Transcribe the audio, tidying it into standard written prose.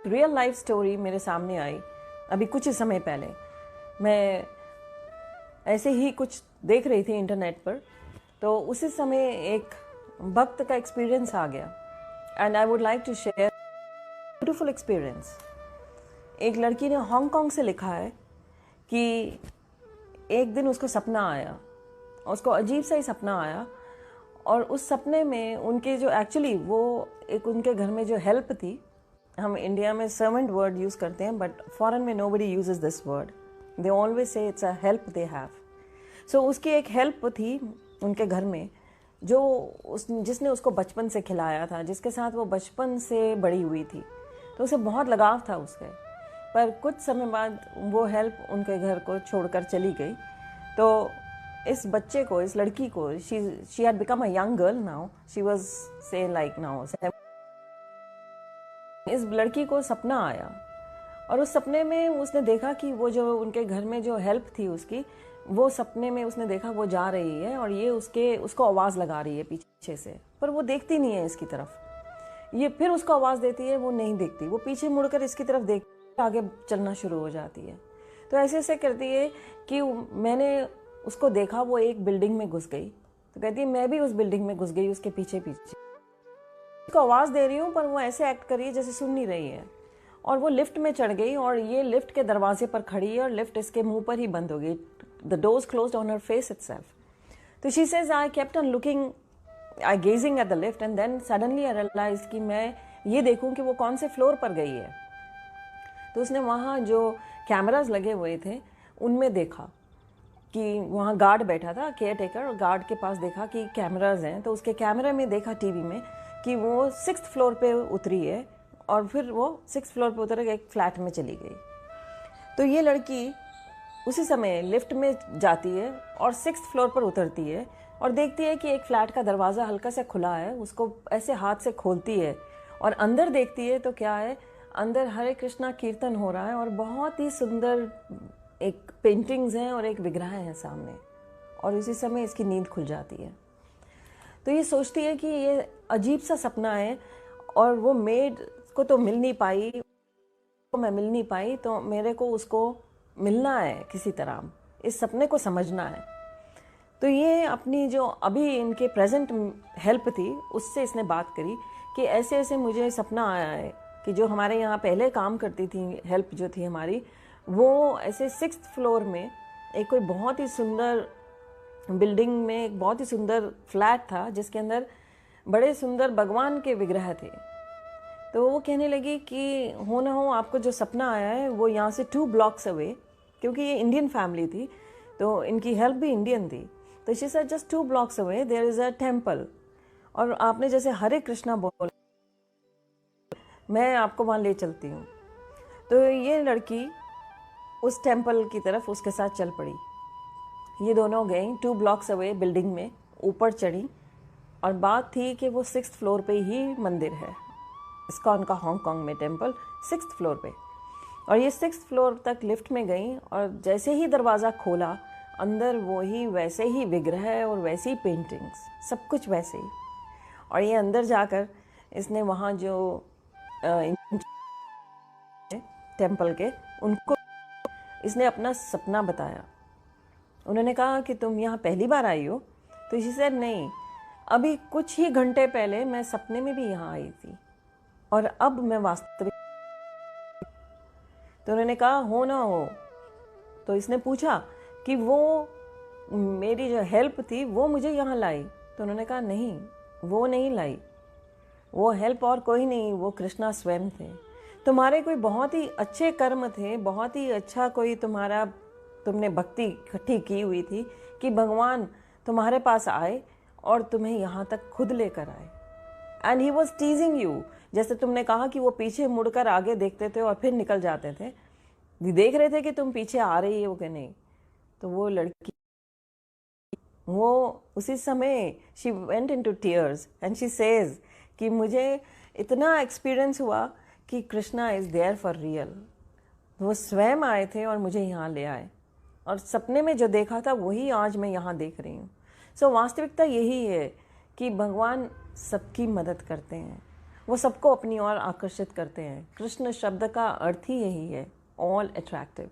Real life story मेरे सामने आई अभी कुछ ही समय पहले। मैं ऐसे ही कुछ देख रही थी इंटरनेट पर, तो उसी समय एक भक्त का एक्सपीरियंस आ गया and I would like to share beautiful experience. एक लड़की ने हांगकांग से लिखा है कि एक दिन उसको सपना आया, उसको अजीब सा ही सपना आया, और उस सपने में उनके जो एक्चुअली वो एक उनके घर में जो हेल्प थी, हम इंडिया में सर्वेंट वर्ड यूज़ करते हैं बट फॉरेन में nobody uses this word, they always say it's a help they have. So उसकी एक हेल्प थी उनके घर में जो जिसने उसको बचपन से खिलाया था, जिसके साथ वो बचपन से बड़ी हुई थी, तो उसे बहुत लगाव था उसके। पर कुछ समय बाद वो हेल्प उनके घर को छोड़कर चली गई। तो इस बच्चे को, इस लड़की को, she had become a young girl now, she was से लाइक नाउ, इस लड़की को सपना आया और उस सपने में उसने देखा कि वो जो उनके घर में जो हेल्प थी उसकी, वो सपने में उसने देखा वो जा रही है और ये उसको आवाज़ लगा रही है पीछे से, पर वो देखती नहीं है इसकी तरफ। ये फिर उसको आवाज़ देती है, वो नहीं देखती, वो पीछे मुड़कर इसकी तरफ देख आगे चलना शुरू हो जाती है। तो ऐसे ऐसे करती है कि मैंने उसको देखा वो एक बिल्डिंग में घुस गई, तो कहती है मैं भी उस बिल्डिंग में घुस गई उसके पीछे पीछे, उसको आवाज़ दे रही हूँ पर वो ऐसे एक्ट कर रही है जैसे सुन नहीं रही है। और वो लिफ्ट में चढ़ गई और ये लिफ्ट के दरवाजे पर खड़ी है और लिफ्ट इसके मुंह पर ही बंद हो गई। The doors closed on her face itself. तो she says I kept on looking, I gazing at the lift and then suddenly I realise कि मैं ये देखूं कि वो कौन से फ्लोर पर गई है। तो उसने वहाँ जो कैमराज लगे हुए थे उनमें देखा कि वहाँ गार्ड बैठा था, केयर टेकर, और गार्ड के पास देखा कि कैमराज हैं, तो उसके कैमरे में देखा टीवी में कि वो 6th फ्लोर पे उतरी है और फिर वो 6th फ्लोर पे उतर के एक फ्लैट में चली गई। तो ये लड़की उसी समय लिफ्ट में जाती है और 6th फ्लोर पर उतरती है और देखती है कि एक फ्लैट का दरवाज़ा हल्का सा खुला है, उसको ऐसे हाथ से खोलती है और अंदर देखती है तो क्या है, अंदर हरे कृष्णा कीर्तन हो रहा है और बहुत ही सुंदर एक पेंटिंग्स हैं और एक विग्रह है सामने, और उसी समय इसकी नींद खुल जाती है। तो ये सोचती है कि ये अजीब सा सपना है और वो मेड को तो मिल नहीं पाई, तो मैं मिल नहीं पाई, तो मेरे को उसको मिलना है किसी तरह, इस सपने को समझना है। तो ये अपनी जो अभी इनके प्रेजेंट हेल्प थी उससे इसने बात करी कि ऐसे ऐसे मुझे सपना आया है कि जो हमारे यहाँ पहले काम करती थी हेल्प जो थी हमारी, वो ऐसे 6th फ्लोर में एक कोई बहुत ही सुंदर बिल्डिंग में एक बहुत ही सुंदर फ्लैट था जिसके अंदर बड़े सुंदर भगवान के विग्रह थे। तो वो कहने लगी कि हो ना हो आपको जो सपना आया है वो यहाँ से 2 ब्लॉक्स अवे, क्योंकि ये इंडियन फैमिली थी तो इनकी हेल्प भी इंडियन थी, तो she said just 2 blocks away there is a temple, और आपने जैसे हरे कृष्णा बोला, मैं आपको वहाँ ले चलती हूँ। तो ये लड़की उस टेम्पल की तरफ उसके साथ चल पड़ी। ये दोनों गई 2 ब्लॉक्स अवे बिल्डिंग में, ऊपर चढ़ी और बात थी कि वो 6th फ्लोर पे ही मंदिर है, इस्कॉन का हांगकांग में टेम्पल 6th फ्लोर पे। और ये 6th फ्लोर तक लिफ्ट में गई और जैसे ही दरवाज़ा खोला अंदर वही वैसे ही विग्रह और वैसी ही पेंटिंग्स, सब कुछ वैसे ही। और ये अंदर जाकर इसने वहाँ जो टेम्पल के उनको इसने अपना सपना बताया। उन्होंने कहा कि तुम यहाँ पहली बार आई हो? तो इसी से नहीं, अभी कुछ ही घंटे पहले मैं सपने में भी यहाँ आई थी और अब मैं वास्तविक। तो उन्होंने कहा हो ना हो, तो इसने पूछा कि वो मेरी जो हेल्प थी वो मुझे यहाँ लाई? तो उन्होंने कहा नहीं, वो नहीं लाई, वो हेल्प और कोई नहीं, वो कृष्णा स्वयं थे। तुम्हारे कोई बहुत ही अच्छे कर्म थे, बहुत ही अच्छा कोई तुमने भक्ति इकट्ठी की हुई थी कि भगवान तुम्हारे पास आए और तुम्हें यहाँ तक खुद लेकर आए। एंड ही वॉज टीजिंग यू, जैसे तुमने कहा कि वो पीछे मुड़कर आगे देखते थे और फिर निकल जाते थे, देख रहे थे कि तुम पीछे आ रही हो कि नहीं। तो वो लड़की वो उसी समय she went into tears and she says कि मुझे इतना एक्सपीरियंस हुआ कि Krishna is there for real. वो स्वयं आए थे और मुझे यहाँ ले आए और सपने में जो देखा था वही आज मैं यहाँ देख रही हूँ। सो वास्तविकता यही है कि भगवान सबकी मदद करते हैं। वो सबको अपनी ओर आकर्षित करते हैं। कृष्ण शब्द का अर्थ ही यही है, ऑल अट्रैक्टिव।